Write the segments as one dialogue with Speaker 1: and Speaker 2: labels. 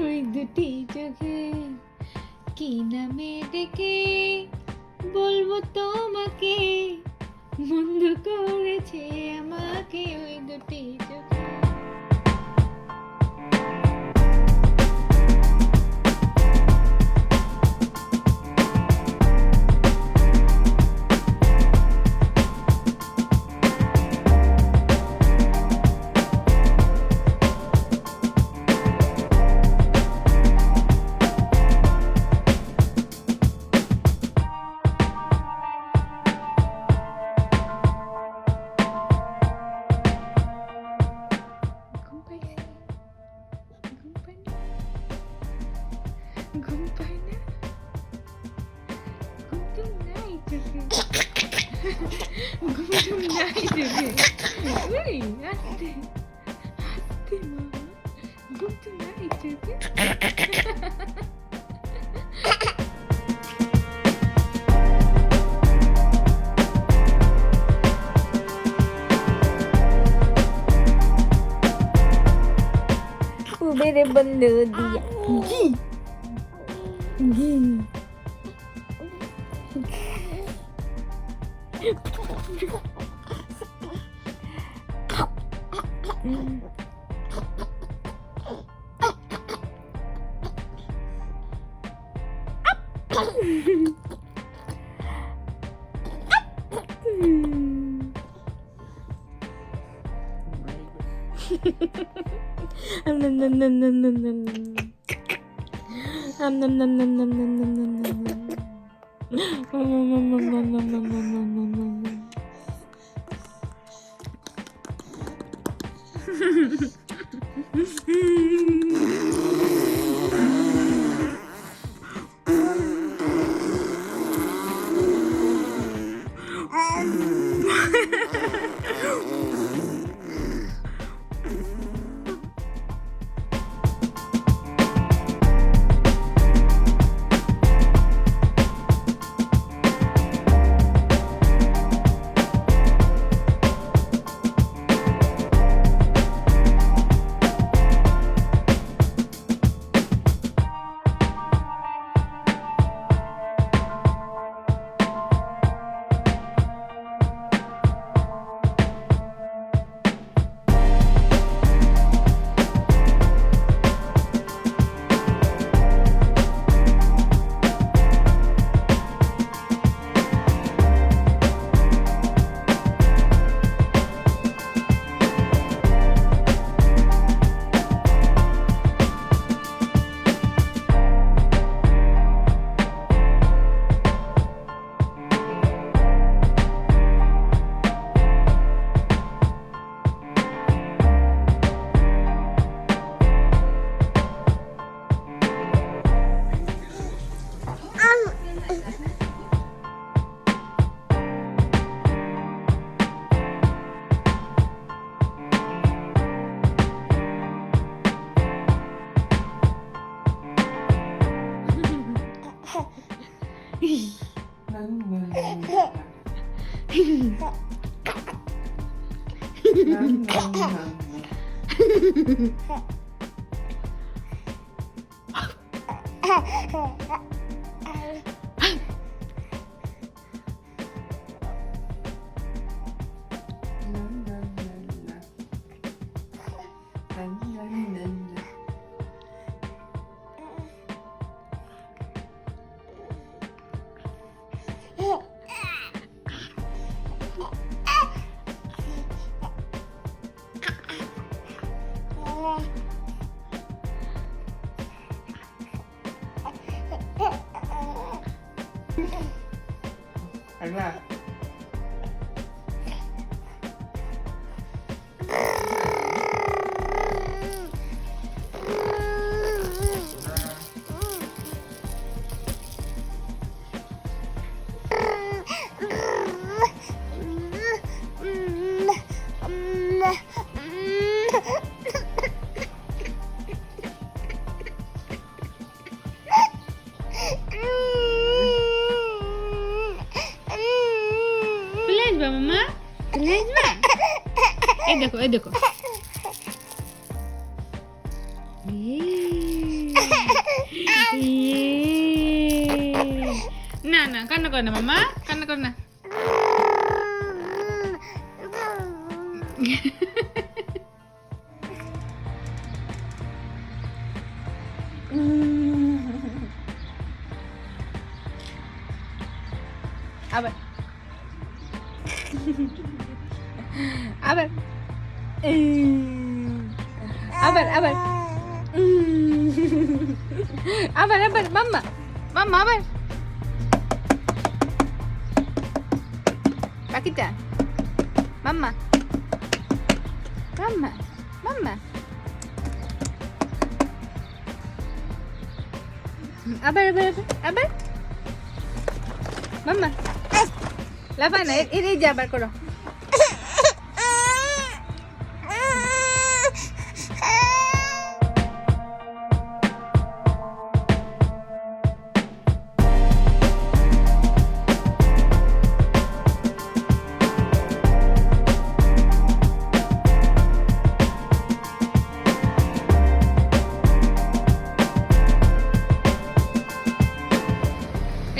Speaker 1: ওই দুটি চোখে কি নামে ডেকে বলবো তোমাকে, বন্ধ করেছে আমাকে ওই দুটি চোখে। ঘুম পায় না, ঘুম তো নাই চোখে, ঘুম তো নাই চোখে। ওই আস্তে আস্তে মামা, ঘুম তো নাই চোখে। मेरे बंदे दिया जी जी মামা এই দেখো না না কান্না করে না মামা, কান্না করে না। আবার আবার আবার আবার আবার আবার মাম্মা মাম্মা আবার পাখিটা মাম্মা মাম্মা মাম্মা আবার আবার আবার মাম্মা লাফা না, এই যে আবার করো।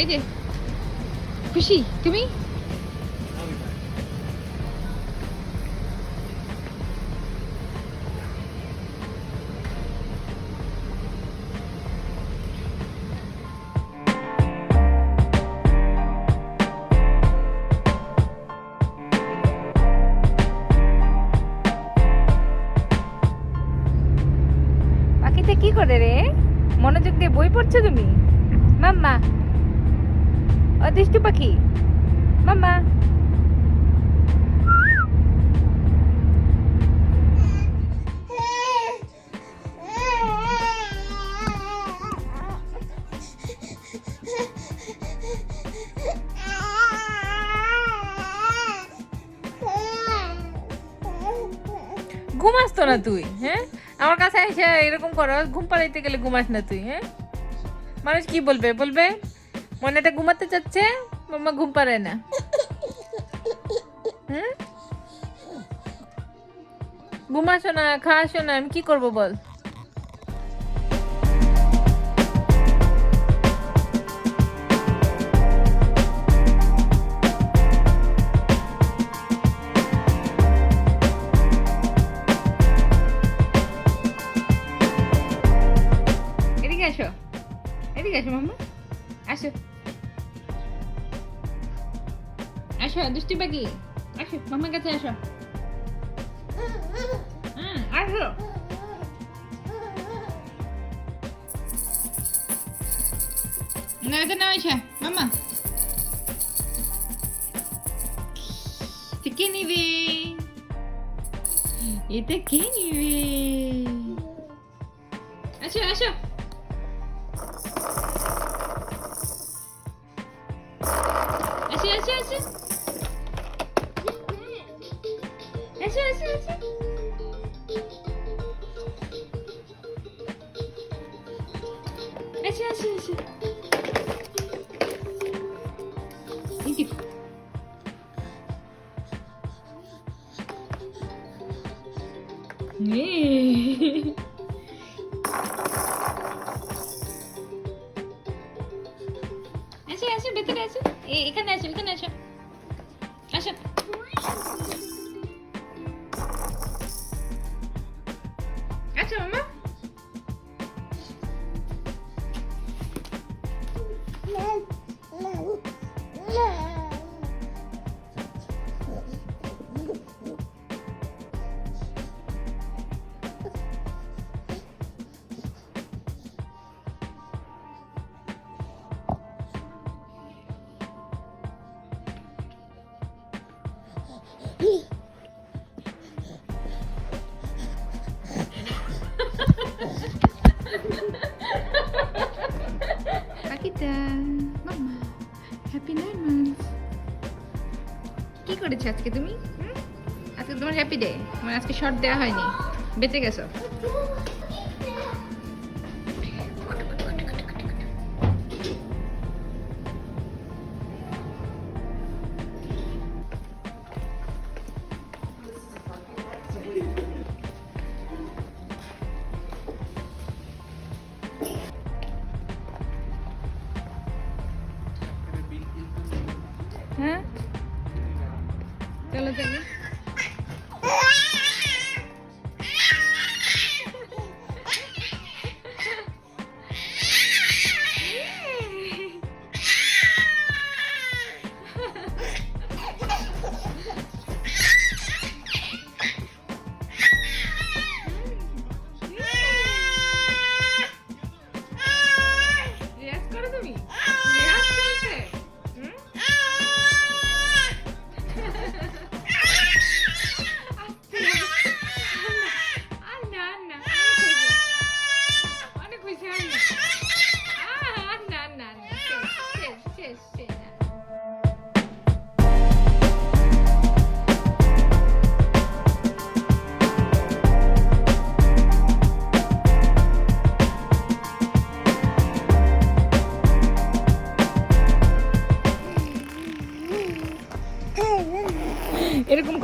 Speaker 1: এই যে খুশি তুমি? পাখিটা কি করে রে? মনোযোগ দিয়ে বই পড়ছো তুমি? মাম্মা অদৃষ্ট পাখি মাম্মা ঘুমাস তো না তুই? হ্যাঁ আমার কাছে এসে এরকম করো, ঘুম পাড়াইতে গেলে ঘুমাস না তুই? হ্যাঁ মানুষ কি বলবে? বলবে মনেটা ঘুমাতে চাচ্ছে, মাম্মা ঘুম পাড়ে না। হুম ঘুমাসো না, খাসো না, আমি কি করবো বল? এদিকে আসো, এদিকে আসো মাম্মা, আসো আসো দুষ্টি পাখি, আসো মাম্মার কাছে আসো। আসো না, এটা নাও এসে মাম্মা, কে নিবে? এটা কে নিবে? আসো আসো আসো আসো আসো আসো আসো আসো আসো আসো আসো এই দেখো আসো আসো ভেতরে আসো, এখানে আসো, এখানে আসো, আসো আচ্ছা মামা পাখিটা মাম্মা হ্যাপি 9 মান্থস। কি করেছো আজকে তুমি? আজকে তোমার হ্যাপি ডে, আমার আজকে শর্ট দেওয়া হয়নি, বেঁচে গেছো।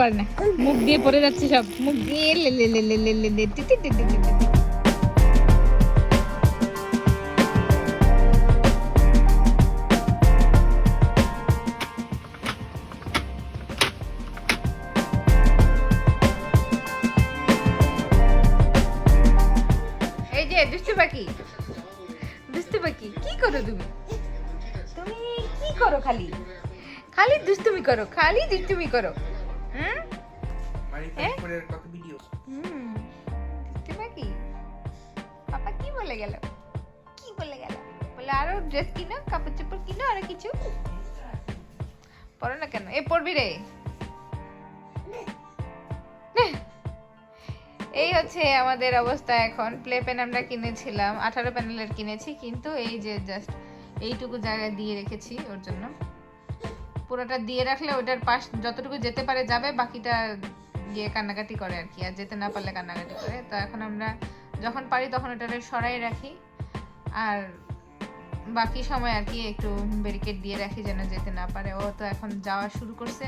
Speaker 1: করে না, মুখ দিয়ে পড়ে যাচ্ছে সব, মুখ দিয়ে লে লে লে লে লে লে লে টি টি টি টি টি টি। এই যে দুষ্টু পাখি, দুষ্টু পাখি কি করো তুমি? তুমি কি করো? খালি খালি দুষ্টুমি করো, খালি দুষ্টুমি করো। হুম দুষ্টু পাখি। পাপা কি বলে গেল? কি বলে গেল? বলে আরো ড্রেস কিনো, কাপড় চোপড় কিনো, আরো কিছু পরো না কেন? এ পড়বি রে। এই হচ্ছে আমাদের অবস্থা এখন। প্লে পেন আমরা কিনেছিলাম 18 প্যানেলের কিনেছি, কিন্তু এই যে জাস্ট এইটুকু জায়গায় দিয়ে রেখেছি ওর জন্য। পুরোটা দিয়ে রাখলে ওটার পাশ যতটুকু যেতে পারে যাবে, বাকিটা গিয়ে কান্নাকাটি করে আর কি, আর যেতে না পারলে কান্নাকাটি করে। তো এখন আমরা যখন পারি তখন ওটারে সরাই রাখি, আর বাকি সময় আর কি একটু ব্যারিকেড দিয়ে রাখি যেন যেতে না পারে। ও তো এখন যাওয়া শুরু করছে,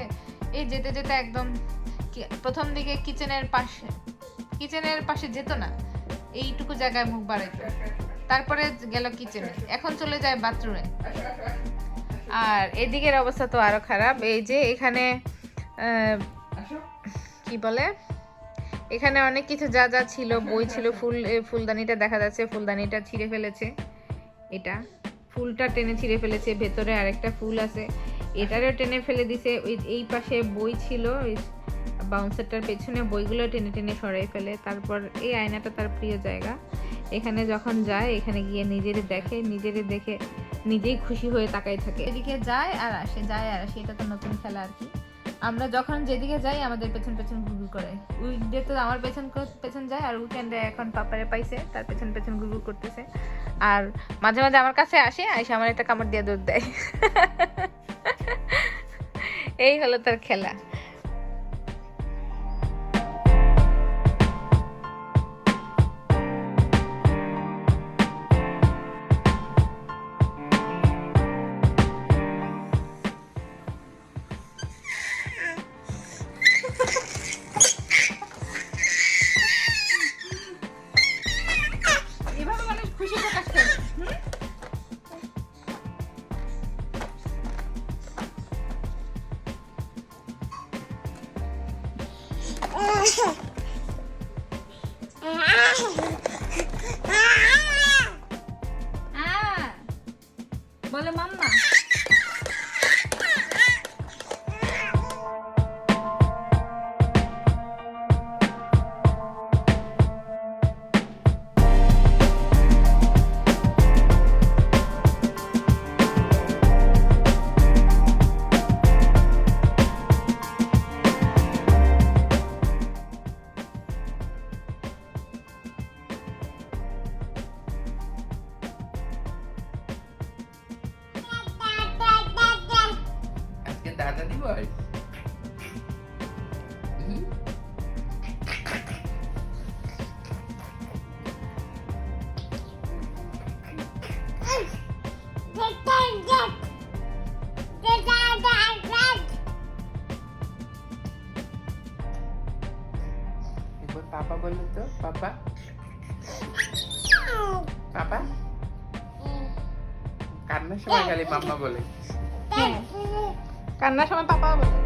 Speaker 1: এই যেতে যেতে একদম প্রথম দিকে কিচেনের পাশে যেত না, এইটুকু জায়গায় মুখ বাড়াইতো, তারপরে গেল কিচেনে, এখন চলে যায় বাথরুমে। আর এদিকের অবস্থা তো আরো খারাপ। এই যে এখানে কি বলে, এখানে অনেক কিছু যা যা ছিল, বই ছিল, ফুলদানিটা দেখা যাচ্ছে, ফুলদানিটা ছিঁড়ে ফেলেছে, এটা ফুলটা টেনে ছিঁড়ে ফেলেছে, ভেতরে আরেকটা ফুল আছে, এটারও টেনে ফেলে দিছে। এই পাশে বই ছিল, বাউন্সারটার পেছনে বইগুলো টেনে টেনে সরাই ফেলে। তারপর এই আয়নাটা তার প্রিয় জায়গা, এখানে যখন যায় এখানে গিয়ে নিজের দেখে, নিজেই খুশি হয়ে তাকাই থাকে, এদিকে যায় আর আসে, যায় আর আসে। এটা তো নতুন খেলা আর কি। আমরা যখন যেদিকে যাই আমাদের পেছন পেছন ঘুরঘুর করে। উইকডে তো আমার পেছন যায়, আর উইকেন্ডে এখন পাপারে পাইছে, তার পেছন পেছন ঘুরঘুর করতেছে। আর মাঝে মাঝে আমার কাছে আসে, আমার একটা কামড় দিয়ে দৌড় দেয়। এই হলো তার খেলা। এভাবে মানুষ খুশি প্রকাশ করে। বলে মাম্মা।
Speaker 2: দাদা দিবস পাপা বলো তো, পাপা পাপা। কান্নার সময় খালি মাম্মা বলে,
Speaker 1: কান্নার সময় পাপা বলে।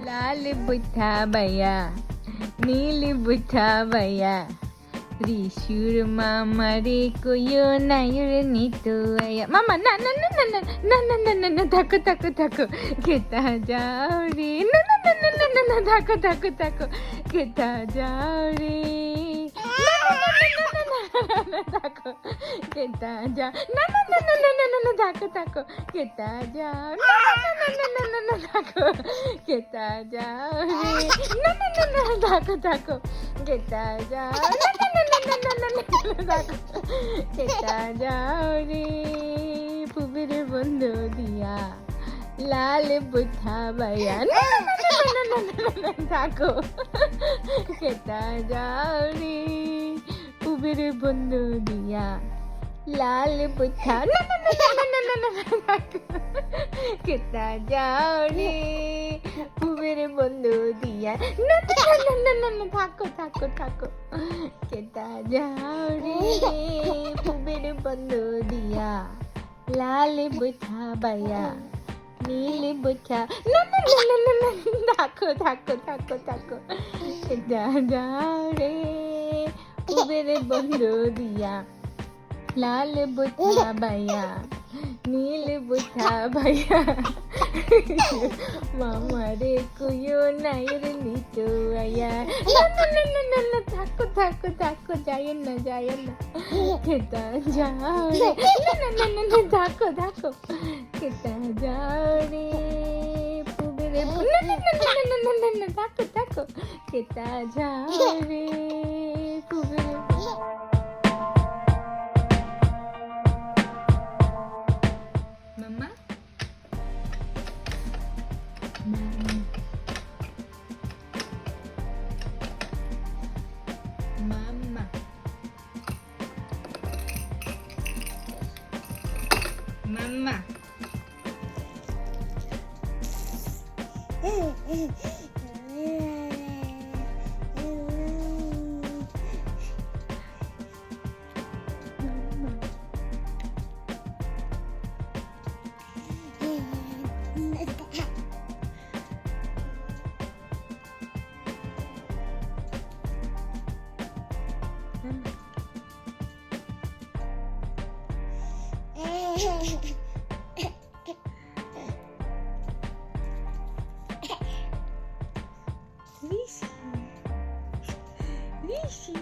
Speaker 1: লাল বুঠা ভাইয়া, নীল বুঠা ভাইয়া, ত্রিশুর মামারে কইও নায়ুর নিতো আয়া। মামা না না না না না না না না না না, থাকো থাকো থাকো, খেতা যাও রে, না না না না না না না, থাকো থাকো থাকো, খেতা যাও রে, না না না না না না, থাকো কেতা যাও, না না না না না না না না, থাকো থাকো, কেতা যাও, না না না না না না না, থাকো, কেতা যাও রে, না না না না, থাকো থাকো, কেতা যাও, না না না না না না না, থাকো, কেতা যাও রে, পুবির বন্ধু দিয়া লাল বুথা বাইয়া, না না না না না না না, থাকো, কেতা যাও রে, পুবির বন্ধু দিয়া লাল বুথা, না না না না না না না, থাকো, কেতা যাও রে, পুবির বন্ধু দিয়া, না না না না না না, থাকো থাকো থাকো, কেতা যাও রে, পুবির বন্ধু দিয়া লাল বুথা বাইয়া নীল বুথা, না না না না না না, থাকো থাকো থাকো থাকো, কেতা যাও রে, পুবির বন্ধু দিয়া লাল বুথা বাইয়া নীল বুথা বাইয়া, মামা রে কুয়ো নাই রে নিতো আয়া, না না না না না না, থাকো থাকো থাকো, যায় না যায় না, কেতা যাও রে, না না না না না, থাকো থাকো, কেতা যাও রে, পুবির, না না না না না না না না, থাকো থাকো, কেতা যাও রে, পুবির। Mama? Mama. Mama. Rishi. Rishi.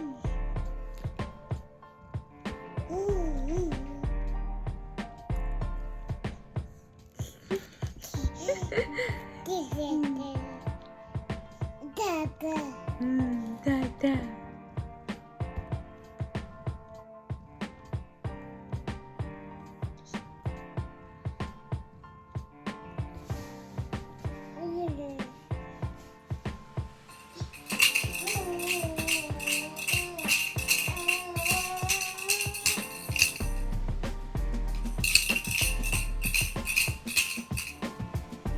Speaker 1: Dada.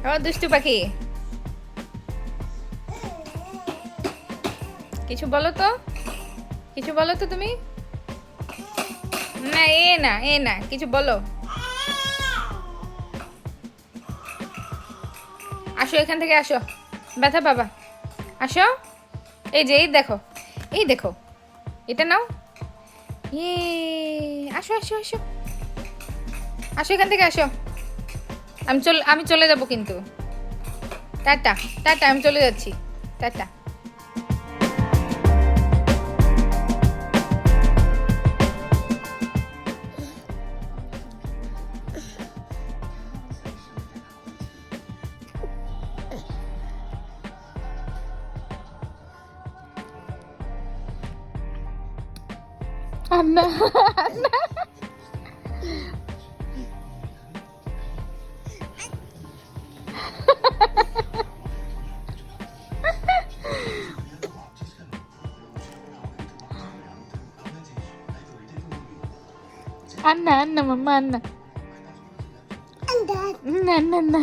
Speaker 1: ও দুষ্টু পাখি, কিছু বলো তো, কিছু বলো তো তুমি, না এ না কিছু বলো, আসো এখান থেকে আসো, ব্যথা বাবা, আসো, এই যে এই দেখো এটা নাও, আসো আসো আসো আসো, এখান থেকে আসো, আমি চলে যাব কিন্তু, টাটা টাটা, আমি চলে যাচ্ছি, টাটা। আন্না আন্না Anna, Mama, Anna. Anna.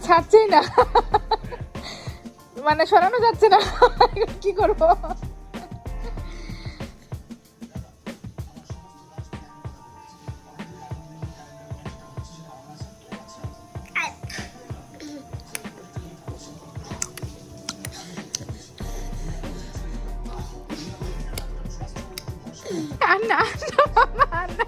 Speaker 1: ছাড়ছেই না, মানে সরানো যাচ্ছে না, কি করবো। আন্না আন্না মাম্মা আন্না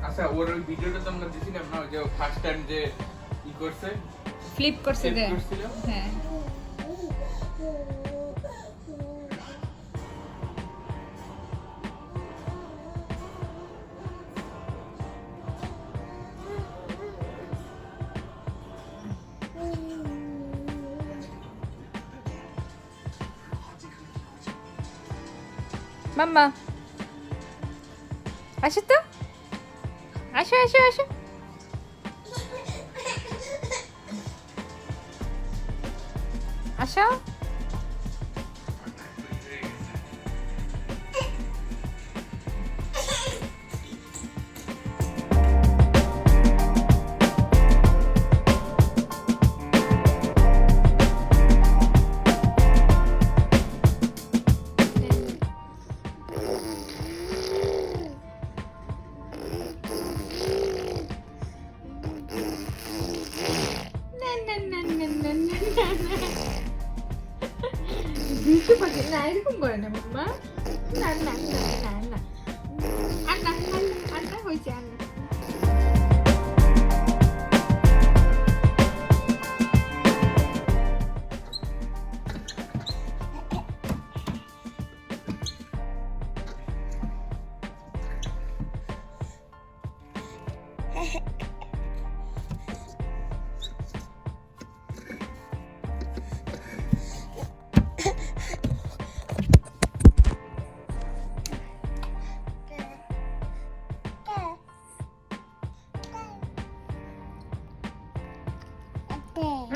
Speaker 2: আচ্ছা ওর ওই ভিডিওটা তো আমরা দিছিলাম না ওই যে ফার্স্ট টাইম যে ই করছে
Speaker 1: ফ্লিপ করছে
Speaker 2: Flip
Speaker 1: দে
Speaker 2: করছিল?
Speaker 1: হ্যাঁ মাম্মা আসো তো আসো আসো আসো আসো না না না না না না না বিশু পাখি না এরকম করে না মাম্মা না না না না না আন্না আন্না আন্না হয়েছে আন্না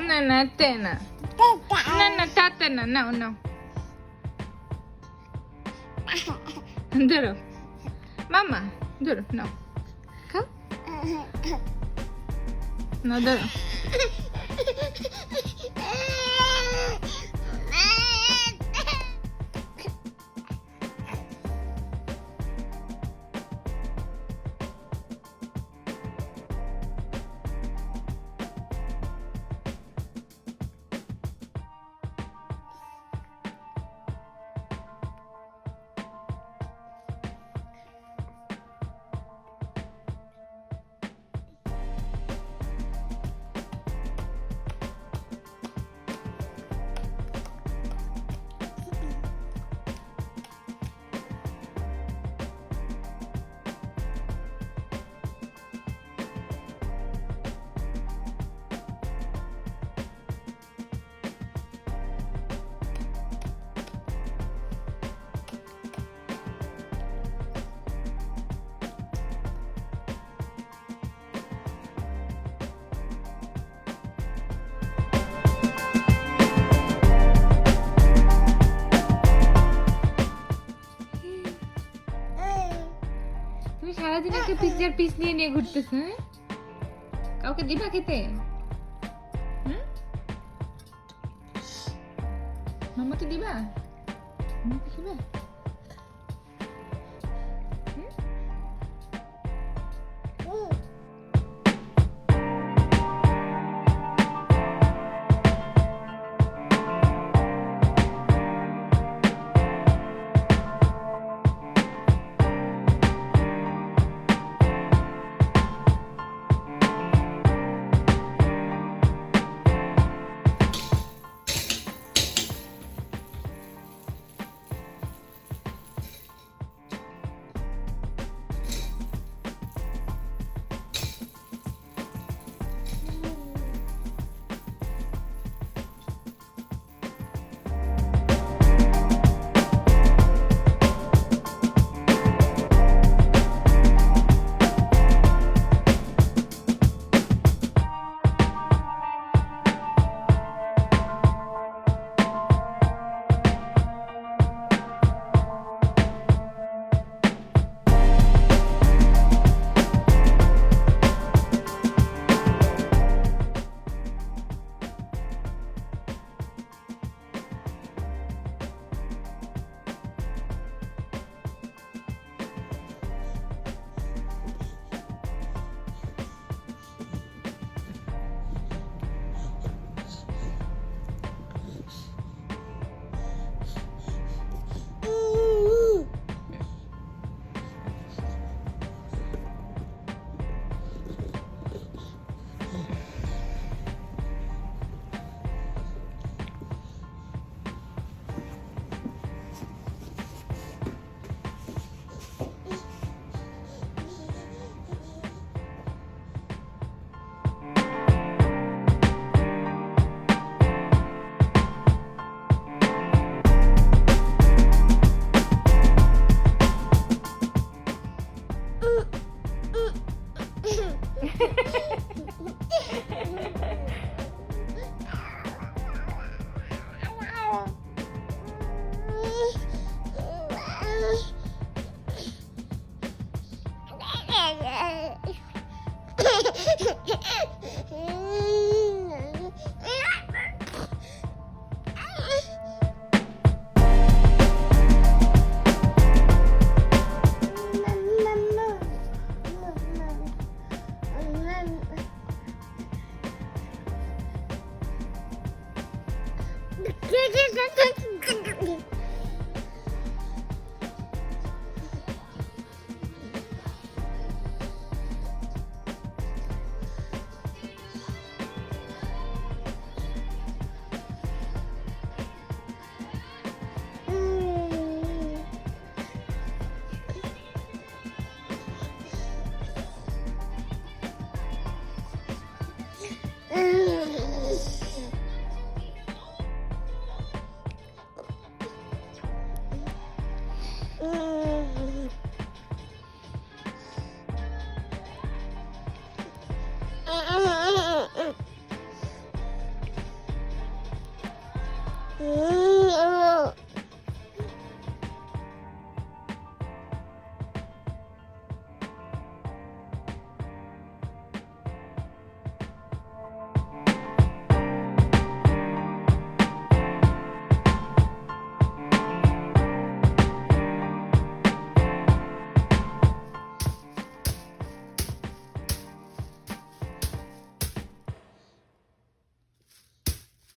Speaker 1: না না তে না না না তাতে না নাও নাও ধরো মামা ধরো নাও খাও না ধরো তুমি সারাদিন একটা পিৎজার পিস নিয়ে নিয়ে ঘুরতেছ হ্যাঁ কাউকে দিবা খেতে হুম মামাকে দিবা মামাকে দিবা